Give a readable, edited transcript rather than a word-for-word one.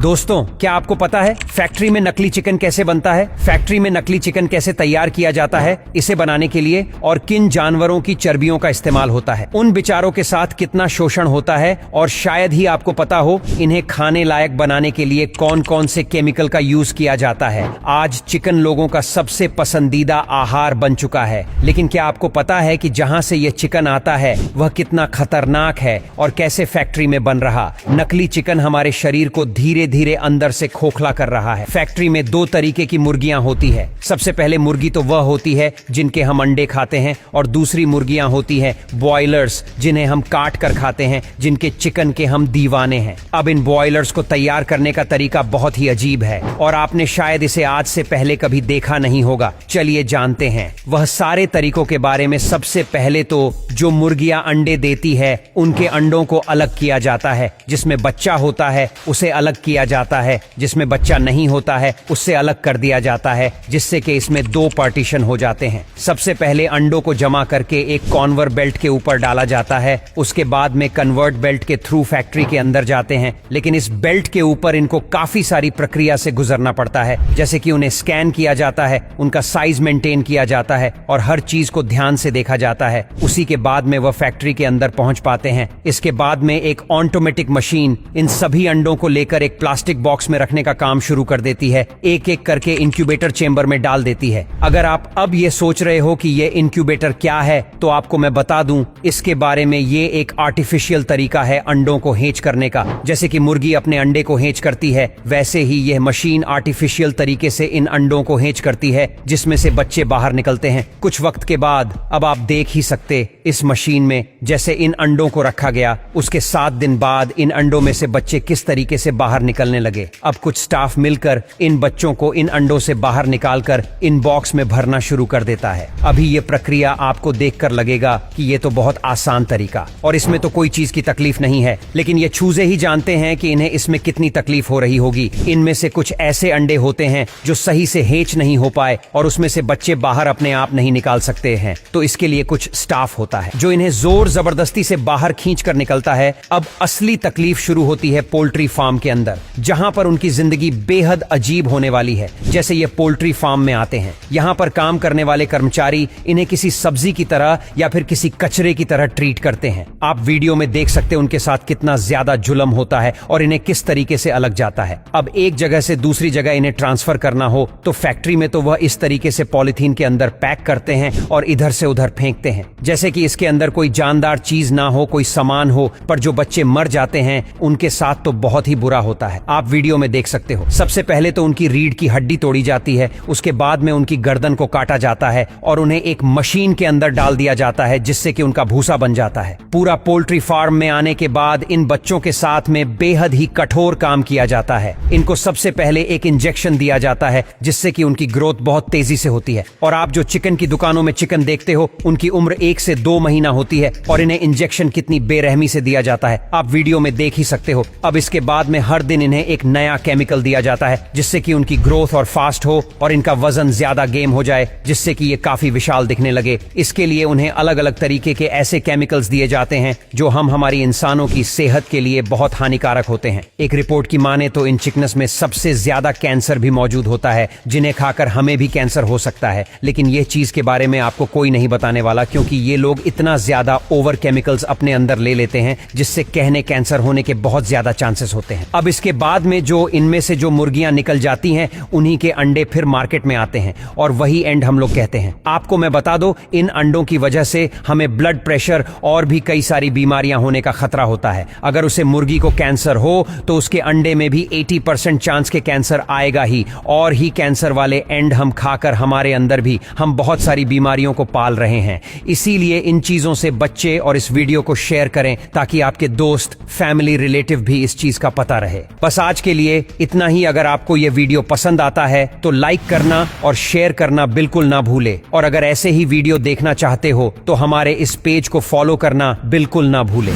दोस्तों, क्या आपको पता है फैक्ट्री में नकली चिकन कैसे बनता है? फैक्ट्री में नकली चिकन कैसे तैयार किया जाता है, इसे बनाने के लिए और किन जानवरों की चर्बियों का इस्तेमाल होता है, उन बेचारों के साथ कितना शोषण होता है, और शायद ही आपको पता हो इन्हें खाने लायक बनाने के लिए कौन कौन से केमिकल का यूज किया जाता है। आज चिकन लोगों का सबसे पसंदीदा आहार बन चुका है, लेकिन क्या आपको पता है कि जहां से ये चिकन आता है वह कितना खतरनाक है और कैसे फैक्ट्री में बन रहा? नकली चिकन हमारे शरीर को धीरे धीरे अंदर से खोखला कर रहा है। फैक्ट्री में दो तरीके की मुर्गियां होती है। सबसे पहले मुर्गी तो वह होती है जिनके हम अंडे खाते हैं, और दूसरी मुर्गियां होती है बॉयलर्स, जिन्हें हम काट कर खाते हैं, जिनके चिकन के हम दीवाने हैं। अब इन बॉयलर्स को तैयार करने का तरीका बहुत ही अजीब है और आपने शायद इसे आज से पहले कभी देखा नहीं होगा। चलिए जानते हैं वह सारे तरीकों के बारे में। सबसे पहले तो जो मुर्गियां अंडे देती है उनके अंडों को अलग किया जाता है। जिसमें बच्चा होता है उसे अलग किया जाता है, जिसमें बच्चा नहीं होता है उससे अलग कर दिया जाता है, जिससे कि इसमें दो पार्टीशन हो जाते हैं। सबसे पहले अंडों को जमा करके एक कॉन्वर बेल्ट के ऊपर डाला जाता है। उसके बाद में कन्वर्ट बेल्ट के थ्रू फैक्ट्री के अंदर जाते हैं, लेकिन इस बेल्ट के ऊपर इनको काफी सारी प्रक्रिया से गुजरना पड़ता है। जैसे कि उन्हें स्कैन किया जाता है, उनका साइज मेंटेन किया जाता है और हर चीज को ध्यान से देखा जाता है। उसी के बाद में वह फैक्ट्री के अंदर पहुंच पाते हैं। इसके बाद में एक ऑटोमेटिक मशीन इन सभी अंडों को लेकर एक प्लास्टिक बॉक्स में रखने का काम शुरू कर देती है। एक एक करके इंक्यूबेटर चेंबर में डाल देती है। अगर आप अब ये सोच रहे हो कि ये इंक्यूबेटर क्या है, तो आपको मैं बता दूं इसके बारे में। ये एक आर्टिफिशियल तरीका है अंडों को हेच करने का। जैसे कि मुर्गी अपने अंडे को हेच करती है, वैसे ही यह मशीन आर्टिफिशियल तरीके से इन अंडों को हेच करती है, जिसमें से बच्चे बाहर निकलते हैं। कुछ वक्त के बाद अब आप देख ही सकते इस मशीन में जैसे इन अंडों को रखा गया, उसके 7 दिन बाद इन अंडों में से बच्चे किस तरीके से बाहर निकलने लगे। अब कुछ स्टाफ मिलकर इन बच्चों को इन अंडों से बाहर निकालकर इन बॉक्स में भरना शुरू कर देता है। अभी ये प्रक्रिया आपको देखकर लगेगा कि ये तो बहुत आसान तरीका और इसमें तो कोई चीज की तकलीफ नहीं है, लेकिन ये चूजे ही जानते हैं कि इन्हें इसमें कितनी तकलीफ हो रही होगी। इनमें से कुछ ऐसे अंडे होते हैं जो सही से हेच नहीं हो पाए और उसमें से बच्चे बाहर अपने आप नहीं निकाल सकते हैं, तो इसके लिए कुछ स्टाफ होता है जो इन्हें जोर जबरदस्ती से बाहर खींच कर निकलता है। अब असली तकलीफ शुरू होती है पोल्ट्री फार्म के अंदर, जहां पर उनकी जिंदगी बेहद अजीब होने वाली है। जैसे ये पोल्ट्री फार्म में आते हैं, यहाँ पर काम करने वाले कर्मचारी इन्हें किसी सब्जी की तरह या फिर किसी कचरे की तरह ट्रीट करते हैं। आप वीडियो में देख सकते हैं उनके साथ कितना ज्यादा जुल्म होता है और इन्हें किस तरीके से अलग जाता है। अब एक जगह से दूसरी जगह इन्हें ट्रांसफर करना हो तो फैक्ट्री में तो वह इस तरीके से पॉलिथीन के अंदर पैक करते हैं और इधर से उधर फेंकते हैं, जैसे कि इसके अंदर कोई जानदार चीज ना हो, कोई सामान हो। पर जो बच्चे मर जाते हैं उनके साथ तो बहुत ही बुरा होता है। आप वीडियो में देख सकते हो। सबसे पहले तो उनकी रीढ़ की हड्डी तोड़ी जाती है, उसके बाद में उनकी गर्दन को काटा जाता है और उन्हें एक मशीन के अंदर डाल दिया जाता है, जिससे कि उनका भूसा बन जाता है। पूरा पोल्ट्री फार्म में आने के बाद इन बच्चों के साथ में बेहद ही कठोर काम किया जाता है। इनको सबसे पहले एक इंजेक्शन दिया जाता है, जिससे कि उनकी ग्रोथ बहुत तेजी से होती है। और आप जो चिकन की दुकानों में चिकन देखते हो, उनकी उम्र 1 से 2 महीना होती है और इन्हें इंजेक्शन कितनी बेरहमी से दिया जाता है आप वीडियो में देख ही सकते हो। अब इसके बाद में हर दिन इन्हें एक नया केमिकल दिया जाता है, जिससे कि उनकी ग्रोथ और फास्ट हो और इनका वजन ज्यादा गेम हो जाए, जिससे कि ये काफी विशाल दिखने लगे। इसके लिए उन्हें अलग अलग तरीके के ऐसे केमिकल्स दिए जाते हैं जो हमारी इंसानों की सेहत के लिए बहुत हानिकारक होते हैं। एक रिपोर्ट की माने तो इन चिकन्स में सबसे ज्यादा कैंसर भी मौजूद होता है, जिन्हें खाकर हमें भी कैंसर हो सकता है। लेकिन ये चीज के बारे में आपको कोई नहीं बताने वाला, क्योंकि ये लोग इतना ज्यादा ओवर केमिकल्स अपने अंदर ले लेते हैं, जिससे कहने कैंसर होने के बहुत ज्यादा चांसेस होते हैं। अब इसके बाद में जो इनमें से जो मुर्गियां निकल जाती हैं, उन्हीं के अंडे फिर मार्केट में आते हैं और वही एंड हम लोग कहते हैं। आपको मैं बता दूं, इन अंडों की वजह से हमें ब्लड प्रेशर और भी कई सारी बीमारियां होने का खतरा होता है। अगर उसे मुर्गी को कैंसर हो तो उसके अंडे में भी 80% चांस के कैंसर आएगा ही, और ही कैंसर वाले एंड हम खाकर हमारे अंदर भी हम बहुत सारी बीमारियों को पाल रहे हैं। इसीलिए इन चीजों से बच्चे और इस वीडियो को शेयर करें, ताकि आपके दोस्त, फैमिली, रिलेटिव भी इस चीज का पता रहे। बस आज के लिए इतना ही। अगर आपको यह वीडियो पसंद आता है तो लाइक करना और शेयर करना बिल्कुल ना भूले, और अगर ऐसे ही वीडियो देखना चाहते हो तो हमारे इस पेज को फॉलो करना बिल्कुल ना भूले।